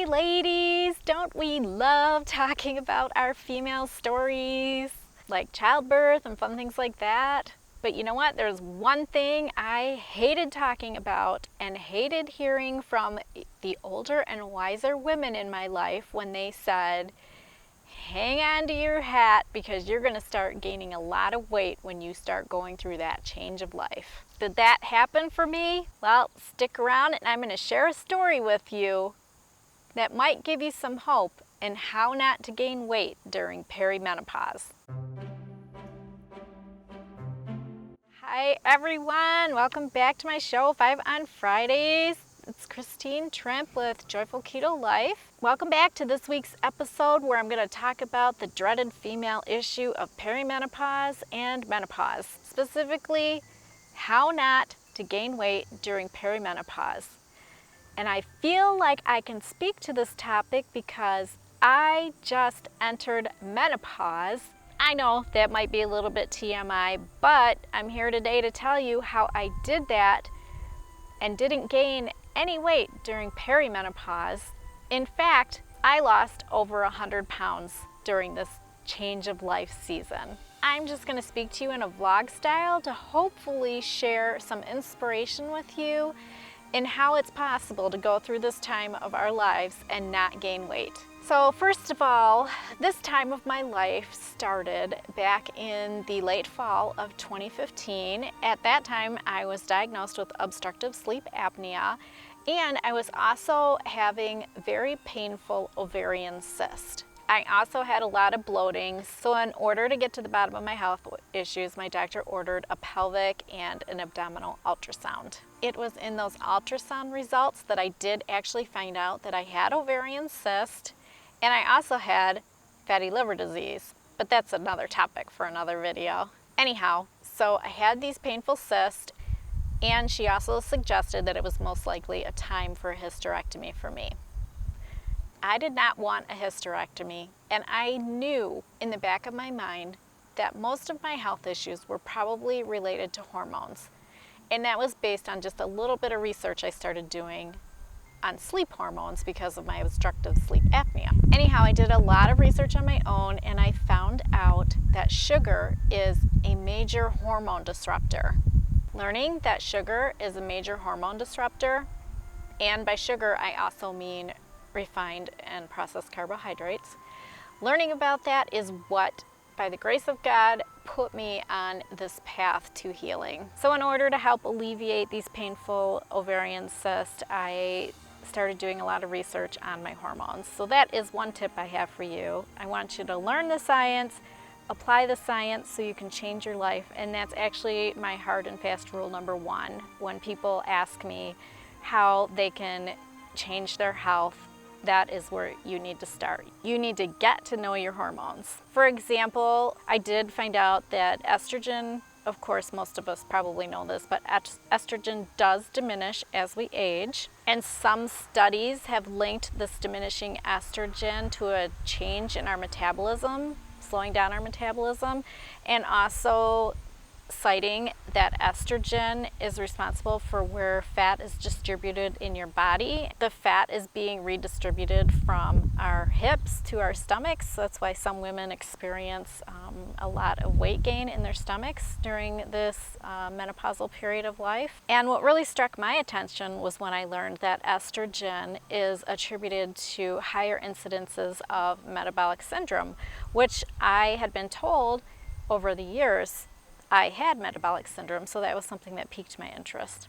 ladies! Don't we love talking about our female stories, like childbirth and fun things like that? But you know what? There's one thing I hated talking about and hated hearing from the older and wiser women in my life when they said, hang on to your hat because you're going to start gaining a lot of weight when you start going through that change of life. Did that happen for me? Well, stick around and I'm going to share a story with you that might give you some hope in how not to gain weight during perimenopause. Hi everyone, welcome back to my show, 5 on Fridays. It's Christine Trimpe with Joyful Keto Life. Welcome back to this week's episode where I'm going to talk about the dreaded female issue of perimenopause and menopause. Specifically, how not to gain weight during perimenopause. And I feel like I can speak to this topic because I just entered menopause. I know that might be a little bit TMI, but I'm here today to tell you how I did that and didn't gain any weight during perimenopause. In fact, I lost over 100 pounds during this change of life season. I'm just going to speak to you in a vlog style to hopefully share some inspiration with you in how it's possible to go through this time of our lives and not gain weight. So first of all, this time of my life started back in the late fall of 2015. At that time, I was diagnosed with obstructive sleep apnea, and I was also having very painful ovarian cyst. I also had a lot of bloating, so in order to get to the bottom of my health issues, my doctor ordered a pelvic and an abdominal ultrasound. It was in those ultrasound results that I did actually find out that I had ovarian cyst, and I also had fatty liver disease, but that's another topic for another video. Anyhow, so I had these painful cysts, and she also suggested that it was most likely a time for a hysterectomy for me. I did not want a hysterectomy, and I knew in the back of my mind that most of my health issues were probably related to hormones. And that was based on just a little bit of research I started doing on sleep hormones because of my obstructive sleep apnea. Anyhow, I did a lot of research on my own, and I found out that sugar is a major hormone disruptor. Learning that sugar is a major hormone disruptor, and by sugar I also mean refined and processed carbohydrates. Learning about that is what, by the grace of God, put me on this path to healing. So in order to help alleviate these painful ovarian cysts, I started doing a lot of research on my hormones. So that is one tip I have for you. I want you to learn the science, apply the science so you can change your life, and that's actually my hard and fast rule number one. When people ask me how they can change their health, that is where you need to start. You need to get to know your hormones. For example, I did find out that estrogen, of course most of us probably know this, but estrogen does diminish as we age. And some studies have linked this diminishing estrogen to a change in our metabolism, slowing down our metabolism, and also citing that estrogen is responsible for where fat is distributed in your body. The fat is being redistributed from our hips to our stomachs. So that's why some women experience a lot of weight gain in their stomachs during this menopausal period of life. And what really struck my attention was when I learned that estrogen is attributed to higher incidences of metabolic syndrome, which I had been told over the years I had metabolic syndrome, so that was something that piqued my interest.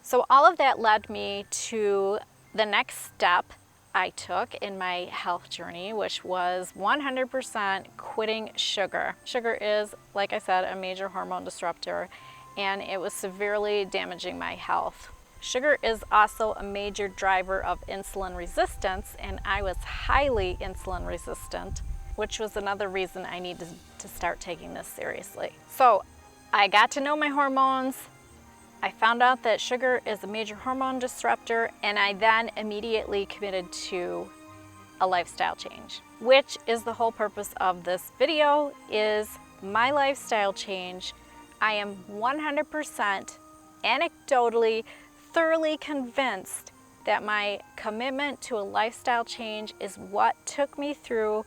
So all of that led me to the next step I took in my health journey, which was 100% quitting sugar. Sugar is, like I said, a major hormone disruptor, and it was severely damaging my health. Sugar is also a major driver of insulin resistance, and I was highly insulin resistant, which was another reason I needed to start taking this seriously. So I got to know my hormones. I found out that sugar is a major hormone disruptor, and I then immediately committed to a lifestyle change, which is the whole purpose of this video, is my lifestyle change. I am 100% anecdotally thoroughly convinced that my commitment to a lifestyle change is what took me through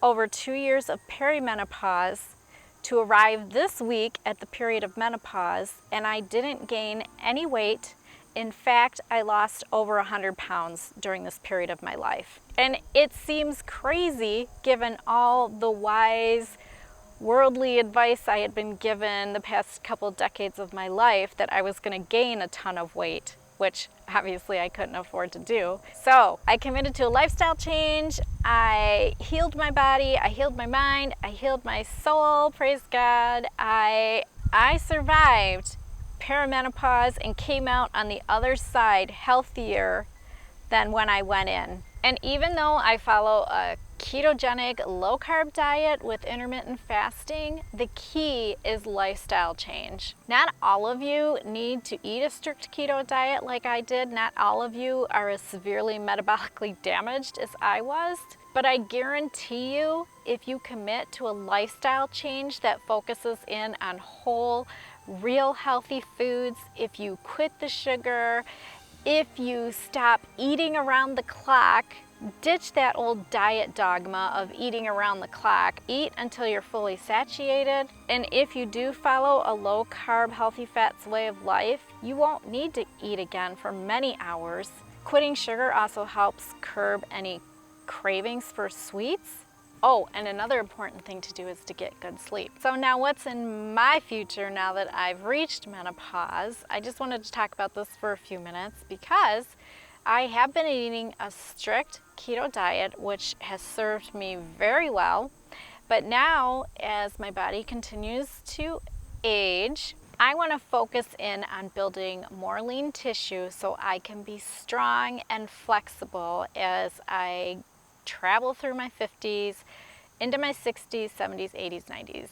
over 2 years of perimenopause to arrive this week at the period of menopause, and I didn't gain any weight. In fact, I lost over 100 pounds during this period of my life. And it seems crazy given all the wise, worldly advice I had been given the past couple decades of my life that I was going to gain a ton of weight, which obviously I couldn't afford to do. So I committed to a lifestyle change. I healed my body, I healed my mind, I healed my soul, praise God. I survived perimenopause and came out on the other side healthier than when I went in. And even though I follow a ketogenic low-carb diet with intermittent fasting, the key is lifestyle change. Not all of you need to eat a strict keto diet like I did. Not all of you are as severely metabolically damaged as I was. But I guarantee you, if you commit to a lifestyle change that focuses in on whole, real healthy foods, if you quit the sugar, if you stop eating around the clock, ditch that old diet dogma of eating around the clock, eat until you're fully satiated, and if you do follow a low-carb, healthy fats way of life, you won't need to eat again for many hours. Quitting sugar also helps curb any cravings for sweets. Oh, and another important thing to do is to get good sleep. So now what's in my future now that I've reached menopause? I just wanted to talk about this for a few minutes because I have been eating a strict keto diet, which has served me very well. But now, as my body continues to age, I want to focus in on building more lean tissue so I can be strong and flexible as I travel through my 50s, into my 60s, 70s, 80s, 90s,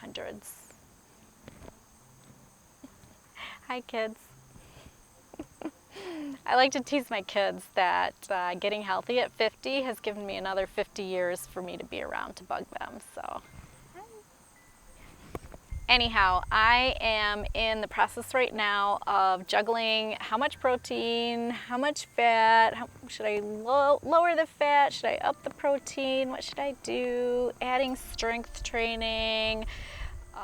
100s. Hi, kids. I like to tease my kids that getting healthy at 50 has given me another 50 years for me to be around to bug them. So, anyhow, I am in the process right now of juggling how much protein, how much fat, should I lower the fat, should I up the protein, what should I do, adding strength training.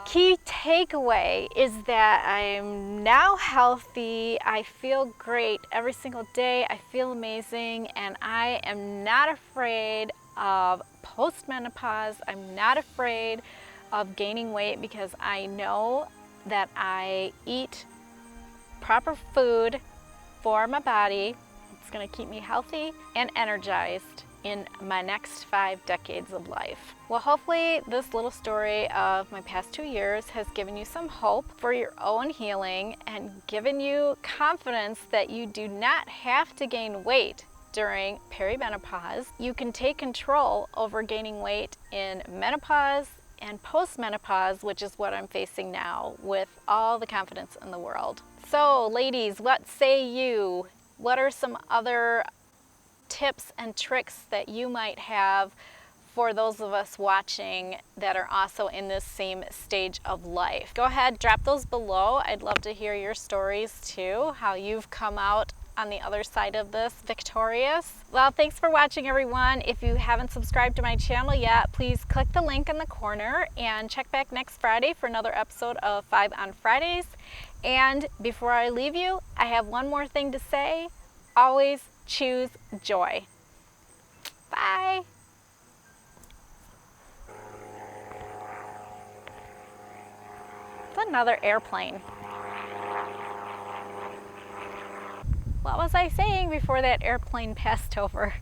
Key takeaway is that I'm now healthy, I feel great every single day, I feel amazing, and I am not afraid of postmenopause. I'm not afraid of gaining weight because I know that I eat proper food for my body. It's going to keep me healthy and energized in my next 5 decades of life. Well, hopefully this little story of my past 2 years has given you some hope for your own healing and given you confidence that you do not have to gain weight during perimenopause. You can take control over gaining weight in menopause and postmenopause, which is what I'm facing now, with all the confidence in the world. So ladies, what say you? What are some other tips and tricks that you might have for those of us watching that are also in this same stage of life? Go ahead, drop those below. I'd love to hear your stories too, how you've come out on the other side of this victorious. Well, thanks for watching, everyone. If you haven't subscribed to my channel yet, please click the link in the corner and check back next Friday for another episode of 5 on Fridays. And before I leave you, I have one more thing to say. Always choose joy. Bye. It's another airplane. What was I saying before that airplane passed over?